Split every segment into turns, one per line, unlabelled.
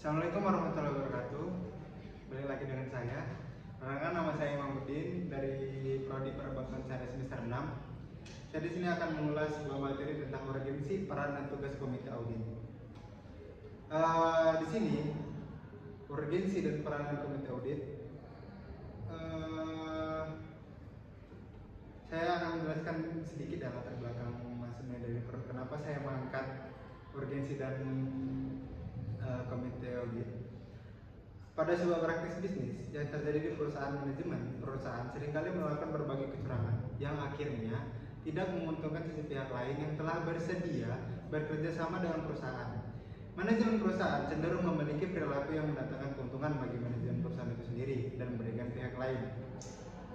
Assalamualaikum warahmatullahi wabarakatuh. Balik lagi dengan saya. Perkenalkan, nama saya Mahmudin dari Prodi Perbankan Syariah semester 6. Saya di sini akan mengulas sebuah materi tentang urgensi, peran dan tugas komite audit. Di sini urgensi dan peranan komite audit. Saya akan menjelaskan sedikit latar belakang maksudnya dari kenapa saya mengangkat urgensi dan komite audit. Pada sebuah praktis bisnis yang terjadi di perusahaan seringkali melakukan berbagai kecurangan yang akhirnya tidak menguntungkan sisi pihak lain yang telah bersedia bekerja sama dengan perusahaan. Manajemen perusahaan cenderung memiliki perilaku yang mendatangkan keuntungan bagi manajemen perusahaan itu sendiri dan memberikan pihak lain.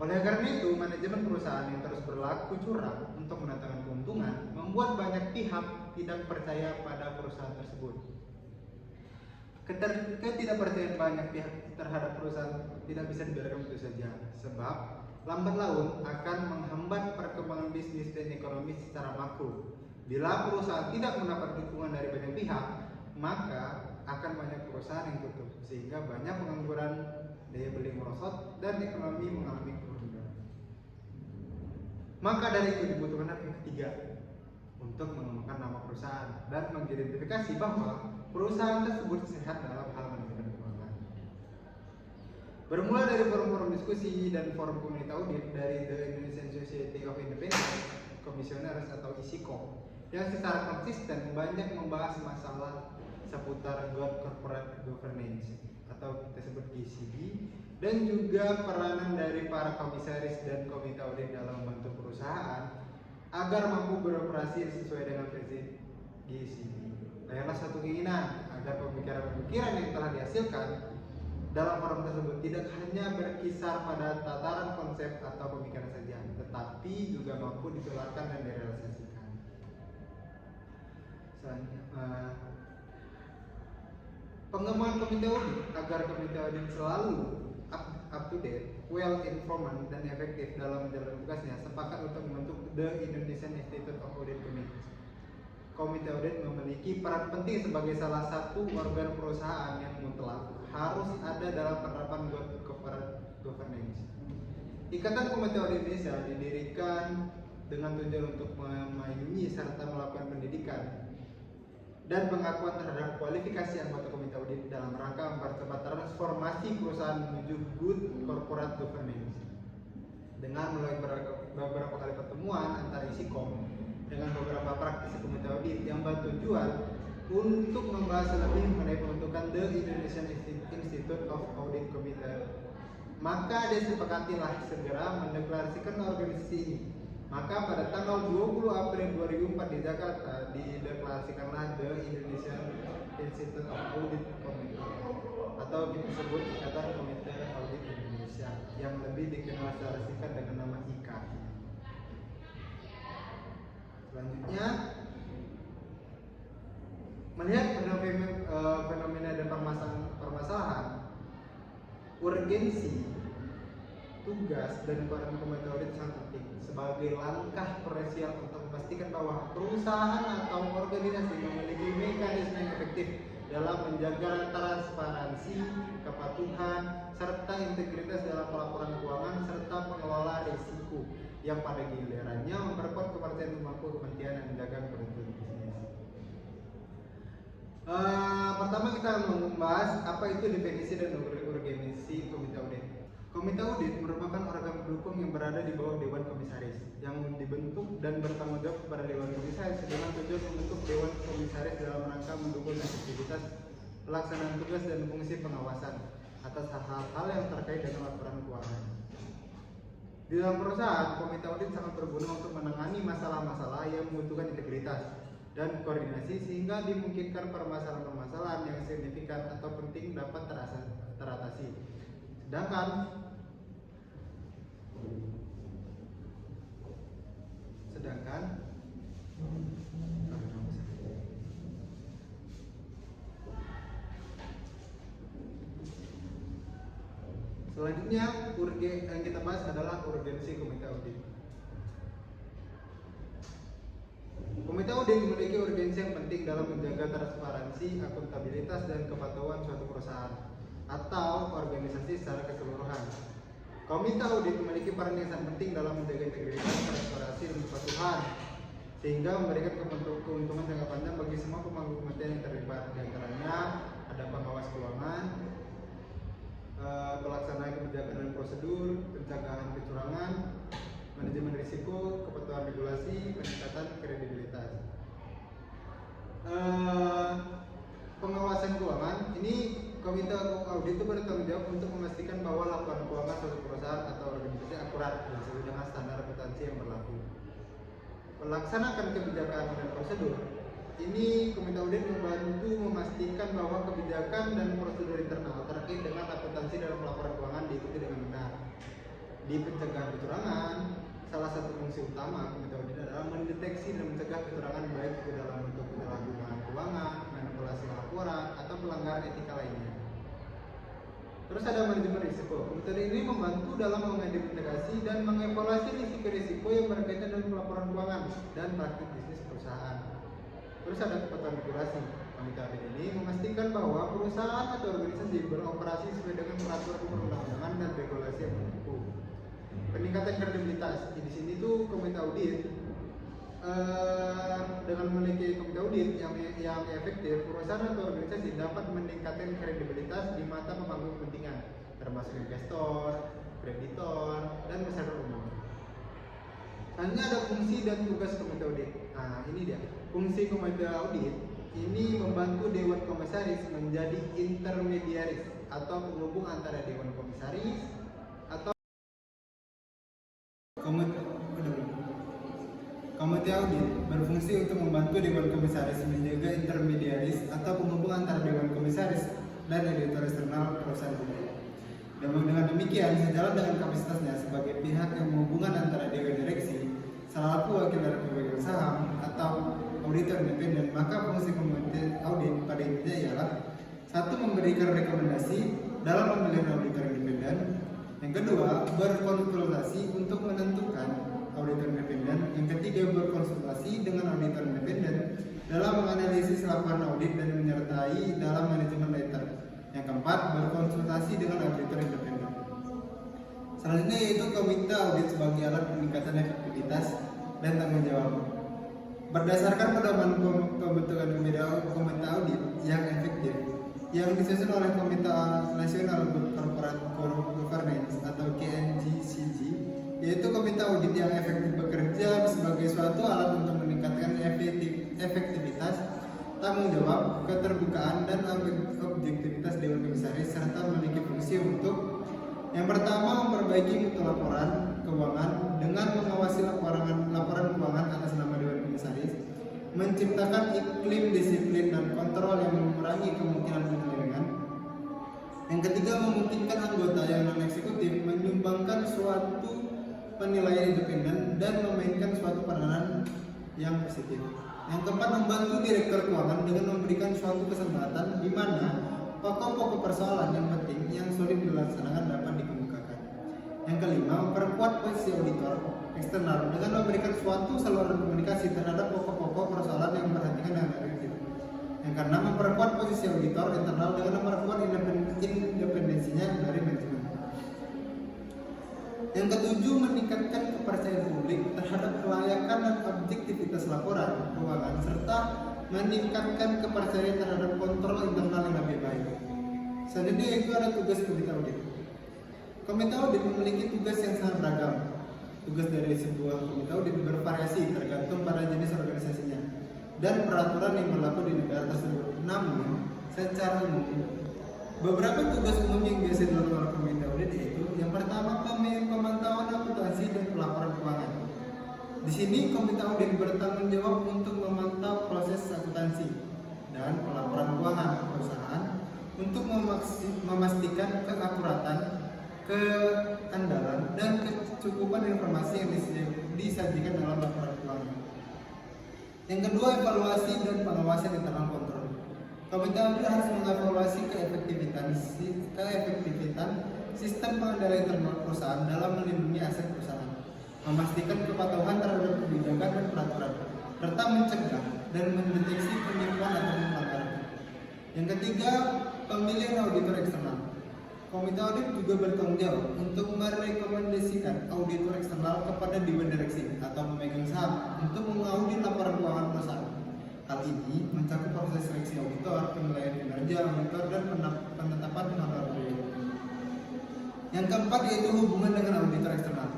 Oleh karena itu, manajemen perusahaan yang terus berlaku curang untuk mendatangkan keuntungan membuat banyak pihak tidak percaya pada perusahaan tersebut. Ketidakpercayaan banyak pihak terhadap perusahaan tidak bisa dibiarkan begitu saja, sebab lambat laun akan menghambat perkembangan bisnis dan ekonomi secara makro. Bila perusahaan tidak mendapat dukungan dari banyak pihak, maka akan banyak perusahaan yang tutup, sehingga banyak pengangguran, daya beli merosot, dan ekonomi mengalami kemunduran. Maka dari itu dibutuhkan yang ketiga untuk mengembangkan nama perusahaan dan mengidentifikasi bahwa perusahaan tersebut sehat dalam hal manajemen keuangan. Bermula dari forum-forum diskusi dan forum komite audit dari The Indonesian Society of Independent Commissioners atau ISICO yang secara konsisten banyak membahas masalah seputar corporate governance atau kita sebut GCB, dan juga peranan dari para komisaris dan komite audit dalam membantu perusahaan agar mampu beroperasi sesuai dengan prinsip GCB. Adalah satu keinginan agar pemikiran-pemikiran yang telah dihasilkan dalam forum tersebut tidak hanya berkisar pada tataran konsep atau pemikiran saja, tetapi juga mampu ditularkan dan direalisasikan. Pengembangan komite audit agar komite audit selalu up to date, well informed dan efektif dalam menjalankan tugasnya, sepakat untuk membentuk The Indonesian Institute of Audit Committee. Komite audit memiliki peran penting sebagai salah satu organ perusahaan yang mutlak harus ada dalam penerapan corporate governance. Ikatan Komite Audit Indonesia didirikan dengan tujuan untuk memayungi serta melakukan pendidikan dan pengakuan terhadap kualifikasi anggota komite audit dalam rangka mempercepat transformasi perusahaan menuju good corporate governance. Dengan melalui beberapa kali pertemuan antara ISICOM dengan beberapa praktisi komite audit yang bertujuan untuk membahas lebih mengenai pembentukan The Indonesian Institute of Audit Committee, maka disepakatilah segera mendeklarasikan organisasi ini. Maka pada tanggal 20 April 2004 di Jakarta dideklarasikanlah The Indonesian Institute of Audit Committee atau kita sebut Ikatan Komite Audit Indonesia yang lebih dikenalasikan dengan nama IKA. Selanjutnya, melihat fenomena dan permasalahan, urgensi, tugas dan peran komite audit sangat penting sebagai langkah krusial untuk memastikan bahwa perusahaan atau organisasi memiliki mekanisme yang efektif dalam menjaga transparansi, kepatuhan, serta integritas dalam pelaporan keuangan serta pengelola risiko yang pada gilirannya memperkuat kepercayaan pemangku kepentingan dan menjaga keberhasilan bisnis. Pertama kita akan membahas apa itu definisi dan urgensi komite audit. Komite audit merupakan organ pendukung yang berada di bawah Dewan Komisaris yang dibentuk dan bertanggung jawab kepada Dewan Komisaris dengan tujuan membentuk Dewan Komisaris dalam rangka mendukung efektivitas pelaksanaan tugas dan fungsi pengawasan atas hal-hal yang terkait dengan laporan keuangan. Di dalam perusahaan, komite audit sangat berguna untuk menangani masalah-masalah yang membutuhkan integritas dan koordinasi sehingga dimungkinkan permasalahan-permasalahan yang signifikan atau penting dapat teratasi. Selanjutnya yang kita bahas adalah urgensi komite audit. Komite audit memiliki urgensi yang penting dalam menjaga transparansi, akuntabilitas, dan kepatuhan suatu perusahaan atau organisasi secara keseluruhan. Komite audit memiliki peran yang sangat penting dalam menjaga integritas, transparansi, dan kepatuhan, sehingga memberikan keuntungan jangka panjang bagi semua pemangku kementerian yang terlibat. Di antaranya ada pengawas keuangan, pelaksanaan kebijakan dan prosedur, pencegahan kecurangan, manajemen risiko, kepatuhan regulasi, peningkatan kredibilitas. Pengawasan keuangan ini komite audit itu bertanggung jawab untuk memastikan bahwa laporan keuangan suatu perusahaan atau organisasi akurat dan sesuai dengan standar akuntansi yang berlaku. Melaksanakan kebijakan dan prosedur ini komite audit membantu memastikan bahwa kebijakan dan prosedur internal terkait dengan akuntansi dalam laporan keuangan diikuti dengan benar. Di pencegahan kecurangan, salah satu fungsi utama komite audit adalah mendeteksi dan mencegah kecurangan baik itu dalam bentuk penyalahgunaan keuangan, manipulasi laporan, atau pelanggaran etika lainnya. Terus ada manajemen risiko. Komite audit ini membantu dalam mengidentifikasi dan mengevaluasi risiko-risiko yang berkaitan dengan pelaporan keuangan dan praktik bisnis perusahaan. Terus ada kepatuhan regulasi. Komite audit ini memastikan bahwa perusahaan atau organisasi beroperasi sesuai dengan peraturan perundang-undangan dan regulasi yang berlaku. Peningkatan kredibilitas. Di sini tuh komite audit dengan memiliki komite audit yang efektif, perusahaan atau organisasi dapat meningkatkan kredibilitas di mata pemangku kepentingan, termasuk investor, kreditor, dan masyarakat umum. Selanjutnya ada fungsi dan tugas komite audit. Nah, ini dia. Fungsi komite audit ini membantu Dewan Komisaris menjadi intermediaris atau penghubung antara Dewan Komisaris atau Komite audit berfungsi untuk membantu Dewan Komisaris menjaga intermediaris atau penghubung antara Dewan Komisaris dan editor eksternal perusahaan publik. Dengan demikian, sejalan dengan kapasitasnya sebagai pihak yang menghubungkan antara Dewan Direksi, selaku wakil dari pemegang saham atau auditor independen, maka fungsi komite audit pada intinya ialah satu, memberikan rekomendasi dalam pemilihan auditor independen. Yang kedua, berkonsultasi untuk menentukan auditor independen. Yang ketiga, berkonsultasi dengan auditor independen dalam menganalisis laporan audit dan menyertai dalam manajemen letter. Yang keempat, berkonsultasi dengan auditor independen. Selanjutnya yaitu komite audit sebagai alat peningkatan efektivitas dan tanggung jawab. Berdasarkan pedoman pembentukan komite audit yang efektif yang disusun oleh Komite Nasional Corporate Governance atau KNGCG, yaitu komite audit yang efektif bekerja sebagai suatu alat untuk meningkatkan efektivitas, tanggung jawab, keterbukaan, dan objektivitas Dewan Komisaris, serta memiliki fungsi untuk yang pertama, memperbaiki mutu laporan keuangan dengan mengawasi laporan keuangan atas nama Dewan Komisaris, menciptakan iklim disiplin dan kontrol yang mengurangi kemungkinan penyelewengan. Yang ketiga, memungkinkan anggota yang non-eksekutif menyumbangkan suatu penilaian independen dan memainkan suatu peranan yang positif. Yang keempat, membantu direktur keuangan dengan memberikan suatu kesempatan di mana pokok-pokok persoalan yang penting yang sulit dilaksanakan dapat dikemukakan. Yang kelima, memperkuat posisi auditor eksternal dengan memberikan suatu saluran komunikasi terhadap pokok-pokok persoalan yang memperhatikan dengan efektif. Yang keenam, memperkuat posisi auditor internal dengan memperkuat independensinya dari manajemen. Yang ketujuh, meningkatkan kepercayaan publik terhadap kelayakan dan objektivitas laporan keuangan serta meningkatkan kepercayaan terhadap kontrol internal yang lebih baik. Selanjutnya itu ada tugas komite audit. Komite audit memiliki tugas yang sangat beragam. Tugas dari sebuah komite audit bervariasi tergantung pada jenis organisasinya dan peraturan yang berlaku di negara tersebut. Namun, secara umum, beberapa tugas umum yang biasa dilakukan oleh komite audit yaitu yang pertama, pemantauan akuntansi dan pelaporan keuangan. Di sini komite audit bertanggung jawab untuk memantau proses akuntansi dan pelaporan keuangan perusahaan untuk memastikan keakuratan, keandalan, dan kecukupan informasi yang disajikan dalam laporan keuangan. Yang kedua, evaluasi dan pengawasan internal kontrol. Komite audit harus mengevaluasi keefektifan sistem pengendalian internal perusahaan dalam melindungi aset perusahaan, memastikan kepatuhan terhadap kebijakan dan peraturan, serta mencegah dan mendeteksi penipuan atau pelanggaran. Yang ketiga, pemilihan auditor eksternal. Komite audit juga bertanggung jawab untuk merekomendasikan auditor eksternal kepada Dewan Direksi atau pemegang saham untuk mengaudit laporan keuangan perusahaan. Hal ini mencakup proses seleksi auditor, penilaian kinerja auditor, dan penetapan honorar. Yang keempat yaitu hubungan dengan auditor eksternal.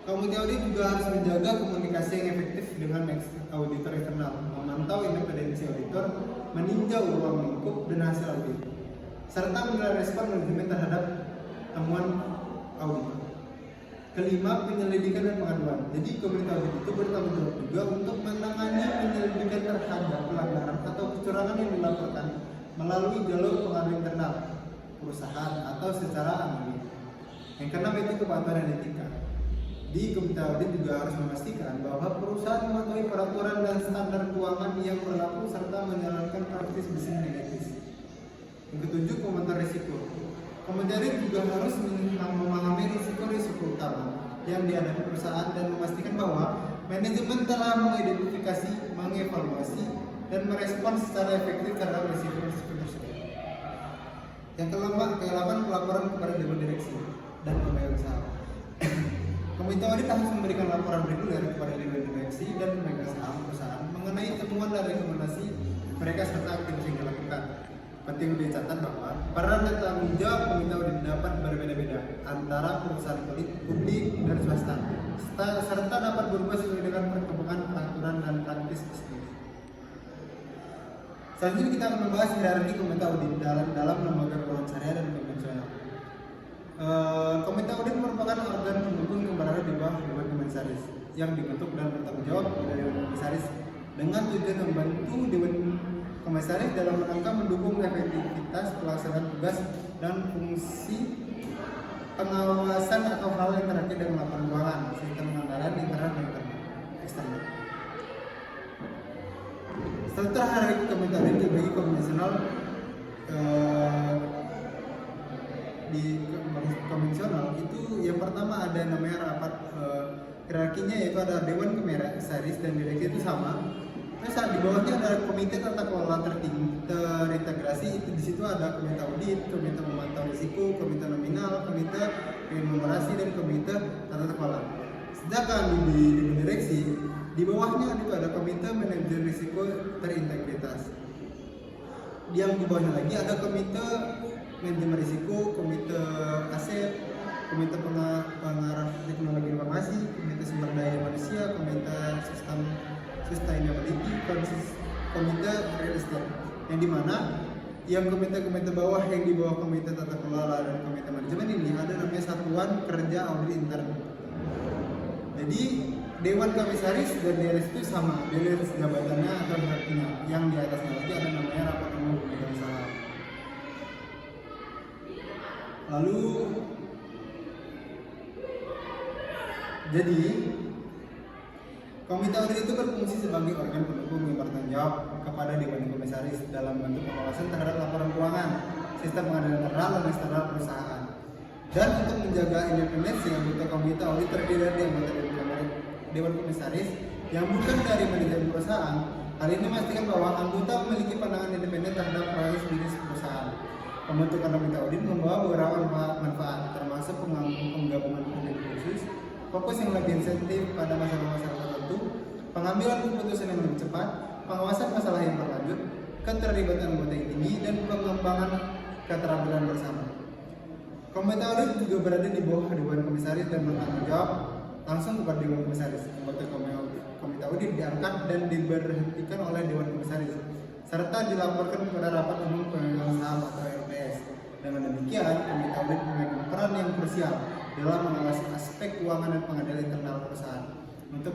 Komite audit juga harus menjaga komunikasi yang efektif dengan auditor eksternal, memantau independensi auditor, meninjau ruang lingkup dan hasil audit, serta menilai respon manajemen terhadap temuan audit. Kelima, penyelidikan dan pengaduan. Jadi komite audit itu bertanggung jawab juga untuk menangani penyelidikan terhadap pelanggaran atau kecurangan yang dilaporkan melalui jalur pengaduan internal perusahaan atau secara anonim. Yang keenam itu kepatuhan dan etika. Di komite audit juga harus memastikan bahwa perusahaan mematuhi peraturan dan standar keuangan yang berlaku serta menjalankan praktis bisnis yang etis. Yang ketujuh, pemantauan risiko. Komite audit juga harus memahami risiko-risiko utama yang dihadapi perusahaan dan memastikan bahwa manajemen telah mengidentifikasi, mengevaluasi, dan merespon secara efektif terhadap risiko-risiko tersebut. Yang ke-8, pelaporan kepada Dewan Direksi dan pemegang saham. Komite audit harus memberikan laporan reguler kepada Dewan Direksi dan pemegang saham perusahaan mengenai temuan dan rekomendasi mereka serta aktivitas yang dilakukan. Penting dicatat bahwa peran dan tanggung jawab komite audit dapat berbeda-beda antara perusahaan publik dan swasta, serta dapat berubah sesuai dengan perkembangan peraturan dan praktis bisnis. Selanjutnya kita akan membahas hierarki komite audit dalam lembaga keuangan syariah dan konvensional. Komite audit merupakan organ pendukung yang berada di bawah Dewan Komisaris yang dibentuk dan bertanggung jawab kepada Dewan Komisaris dengan tujuan membantu Dewan Komisaris dalam rangka mendukung efektivitas pelaksanaan tugas dan fungsi pengawasan atau hal yang terkait dengan laporan keuangan, sistem anggaran internal dan eksternal. Struktur hierarki komite audit dibagi konvensional di konvensional itu yang pertama ada namanya rapat hierarkinya, yaitu ada Dewan Komisaris dan Direksi itu sama. Terus di bawahnya ada komite tata kelola terintegrasi, itu di situ ada komite audit, komite memantau risiko, komite nominal, komite remunerasi, dan komite tata kelola. Sedangkan di direksi di bawahnya itu ada komite manajer risiko terintegritas. Yang di bawahnya lagi ada komite manajemen risiko, komite aset, komite pengarah teknologi informasi, komite sumber daya manusia, komite sistem sustainability, komite real estate. Yang dimana yang komite-komite bawah yang di bawah komite tata kelola dan komite manajemen ini ada namanya satuan kerja audit intern. Jadi Dewan Komisaris dan DRS itu sama, DRS jabatannya atau hierarkinya. Yang di atasnya lagi ada namanya rapat umum pemegang saham. Lalu jadi komite audit itu berfungsi sebagai organ pendukung yang bertanggung jawab kepada Dewan Komisaris dalam bentuk pengawasan terhadap laporan keuangan, sistem pengadaan internal dan eksternal perusahaan. Dan untuk menjaga independensi, anggota komite audit terdiri dari anggota Dewan Komisaris yang bukan dari manajemen perusahaan. Hal ini memastikan bahwa anggota memiliki pandangan independen terhadap proses bisnis perusahaan. Pembentukan komite audit membawa beberapa manfaat, termasuk penggabungan komite khusus, fokus yang lebih sensitif pada masalah-masalah tertentu, pengambilan keputusan yang lebih cepat, pengawasan masalah yang berlanjut, keterlibatan anggota yang tinggi, dan pengembangan keterampilan bersama. Komite audit juga berada di bawah Dewan Komisaris dan bertanggung jawab langsung kepada Dewan Komisaris. Anggota komite audit diangkat dan diberhentikan oleh Dewan Komisaris, serta dilaporkan kepada rapat umum pemegang saham atau RPS. Dengan demikian, komite audit memegang peran yang krusial dalam mengawasi aspek keuangan dan pengadaan internal perusahaan untuk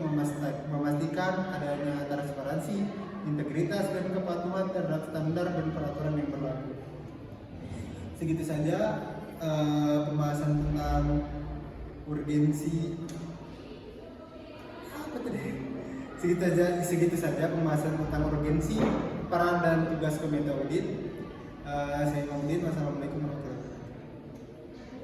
memastikan adanya transparansi, integritas, dan kepatuhan terhadap standar dan peraturan yang berlaku. Segitu saja pembahasan tentang urgensi segitu saja pembahasan tentang urgensi, peran dan tugas komite audit. Saya Muhammad. Wassalamualaikum warahmatullahi wabarakatuh.